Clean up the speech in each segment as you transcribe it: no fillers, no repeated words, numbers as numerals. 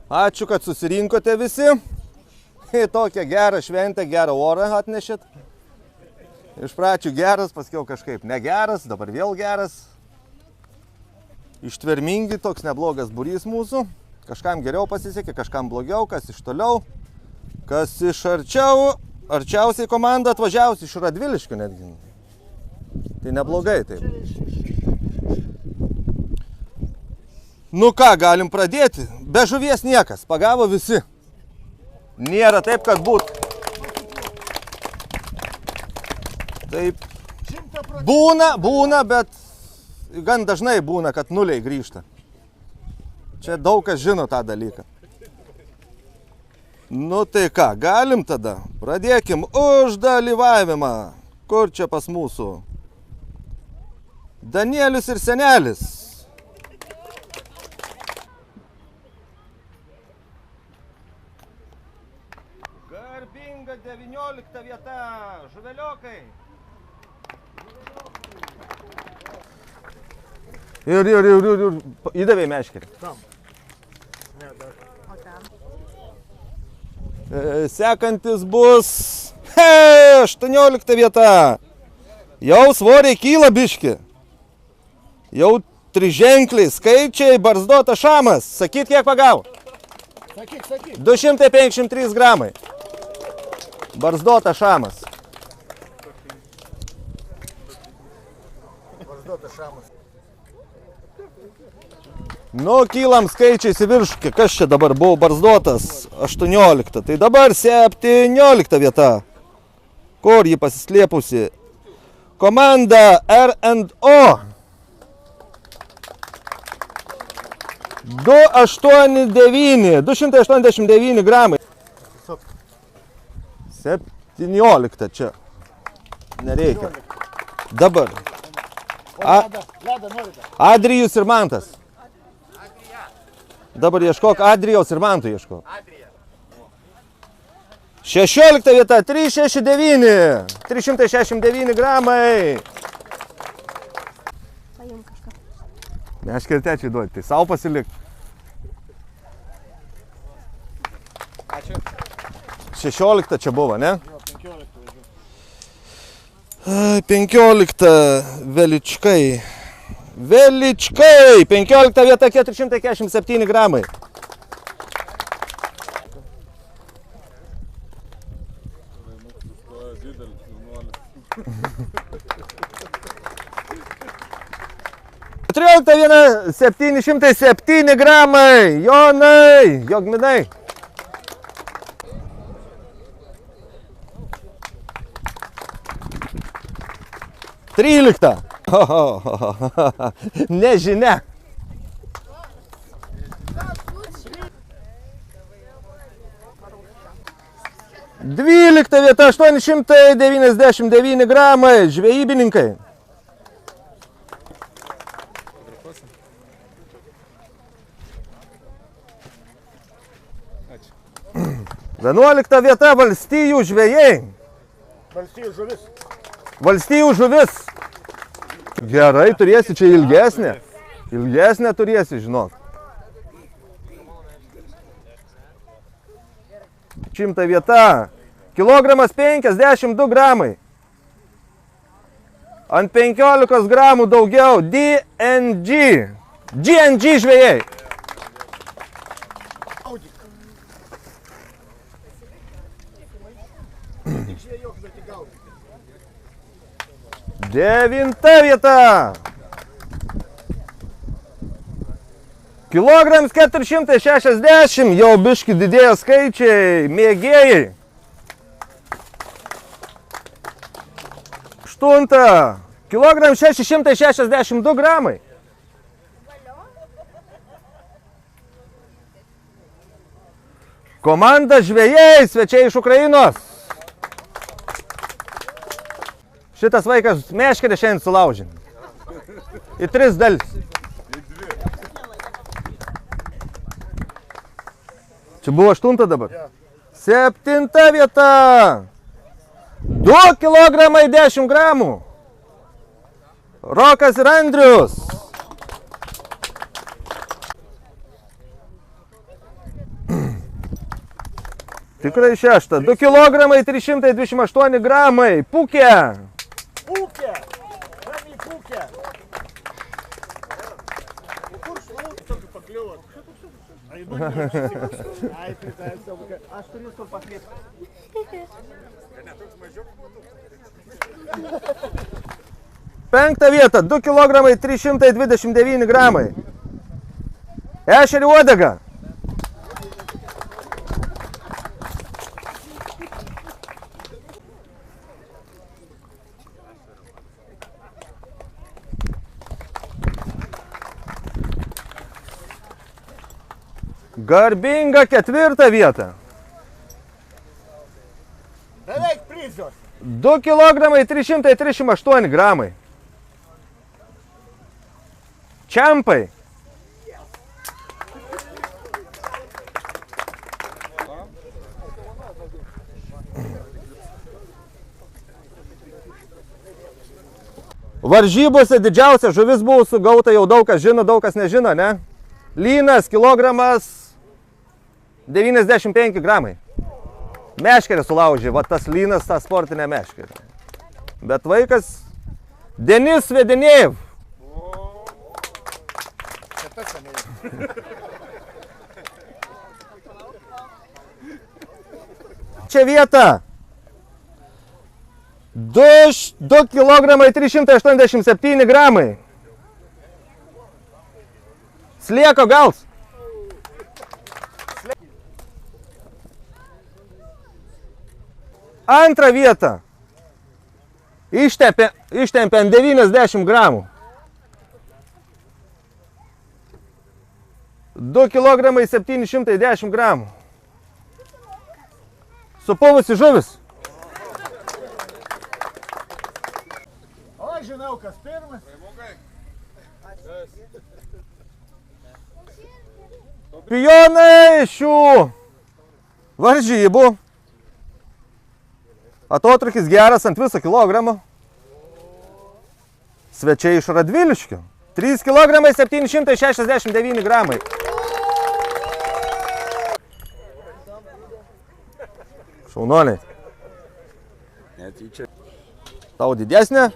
Ačiū, kad susirinkote visi. Į tokią gerą šventę, gerą orą atnešėt. Iš pradžių geras, paskiau kažkaip negeras, dabar vėl geras. Ištvermingi, toks neblogas būrys mūsų. Kažkam geriau pasisekė, kažkam blogiau, kas iš toliau. Kas iš arčiau, arčiausiai komanda atvažiavusi iš Radviliškių netgi. Tai neblogai taip. Nu ką, galim pradėti. Be žuvies niekas, pagavo visi. Nėra taip, kad būtų. Taip. Būna, bet gan dažnai būna, kad nuliai grįžta. Čia daug kas žino tą dalyką. Nu tai ką, galim tada. Pradėkim už dalyvavimą. Kur čia pas mūsų? Danielius ir senelis. Garbinga 19 vieta, žuveliokai. Ir įdavė meškerį. Tam. Ne, dar. O tam? Sekantis bus 18 vieta. Jau svoriai kyla biški. Jau triženkliai skaičiai, barzdota šamas. Sakyt, kiek pagavo? Sakyk. 253 gramai. Barzdota šamas. Barzdota šamas. Nu, kylam skaičiais į viršų. Kas čia dabar buvo barzdotas? 18. Tai dabar 17 vieta. Kur ji pasislėpusi? Komanda R&O. 289 gramai. 17 čia. Nereikia. Dabar. Ledą norite? Adrijus ir Mantas. Dabar ieškok Adrijaus ir Mantų ieškok. 16 vieta, 369. 369 gramai. Paimk kažką. Meškerį tečiai duoti, tai savo pasilik. Ačiū. 16 čia buvo, ne? Jo, 15. 15 Veličkai. Veličkai! 15 vieta, 447 gramai. Keturiolikta viena, 707 gramai. Jonai, Jogminai. Trylikta. Nežinia. 12 vieta, 899 gramai, žvejybininkai. Ačiū. 11 vieta, valstijų žvejai. Valstijų žuvis. Valstijų žuvis. Gerai, turėsi čia ilgesnę. Ilgesnę turėsi, žinok. 100 vieta. Kilogramas 52 gramai. Ant 15 gramų daugiau. DNG. GNG žvejai. Žvejok, bet tik gaudyk. 9 vieta. Kilograms 460, jau biški didėjo skaičiai, mėgėjai. 8. Kilograms 662 gramai. Komanda žvejai, svečiai iš Ukrainos. Šitas vaikas meškerę šiandien sulaužė. Į 3 dalis. Čia buvo 8 dabar. 7 vieta. 2 kilogramai 10 gramų. Rokas ir Andrius. Tikrai 6. 2 kilogramai 328 gramai. Pūkė. Pūkė. Ramiai pūkė. Kur šlaut tokį pakliuot? Ai, pritaisiu. Aš turiu su paklėpti. 5 vieta. 2 kilogramai 329 gramai. Ešerį uodega. Garbinga 4 vieta. Beveik prizos. 2 kilogramai 338 gramai. Čempai. Varžybose didžiausia žuvis buvo sugauta, jau daug kas žino, daug kas nežino, ne? Lynas, kilogramas 95 gramai. Meškerė sulaužė, va tas lynas, ta sportinė meškerė. Bet vaikas Denis Vedenėjev. Čia vieta. 2 kilogramai 387 gramai. Slieko gals. Antrą vietą. Ištempė ant 90 gramų. 2 kilogramai 710 gramų. Supuvusi žuvis. O, žinau, kas pirmas. Čempionai šių varžybų. Atotrukis geras ant viso kilogramo. Svečiai iš Radviliškio. 3 kilogramai 769 gramai. Šaunuoliai. Tau didesnė?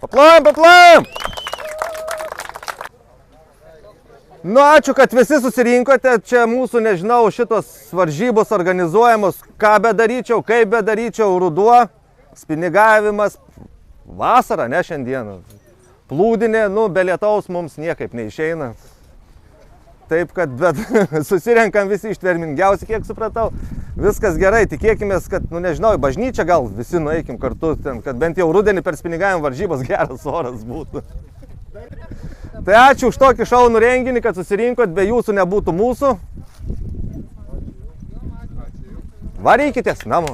Paplojam, paplojam! Nu, ačiū, kad visi susirinkote. Čia mūsų, nežinau, šitos varžybos organizuojamos. Ką bedaryčiau, kaip bedaryčiau, ruduo, spinigavimas, vasara, ne šiandieną. Plūdinė, nu, be lietaus mums niekaip neišeina. Taip, kad bet susirenkam visi ištvermingiausi, kiek supratau. Viskas gerai, tikėkime, kad, nu, nežinau, į bažnyčią gal visi nueikim kartu, ten, kad bent jau rudenį per spinigavimo varžybos geras oras būtų. Tai ačiū už tokį šaunų renginį, kad susirinkot, be jūsų nebūtų mūsų. Varykitės namo.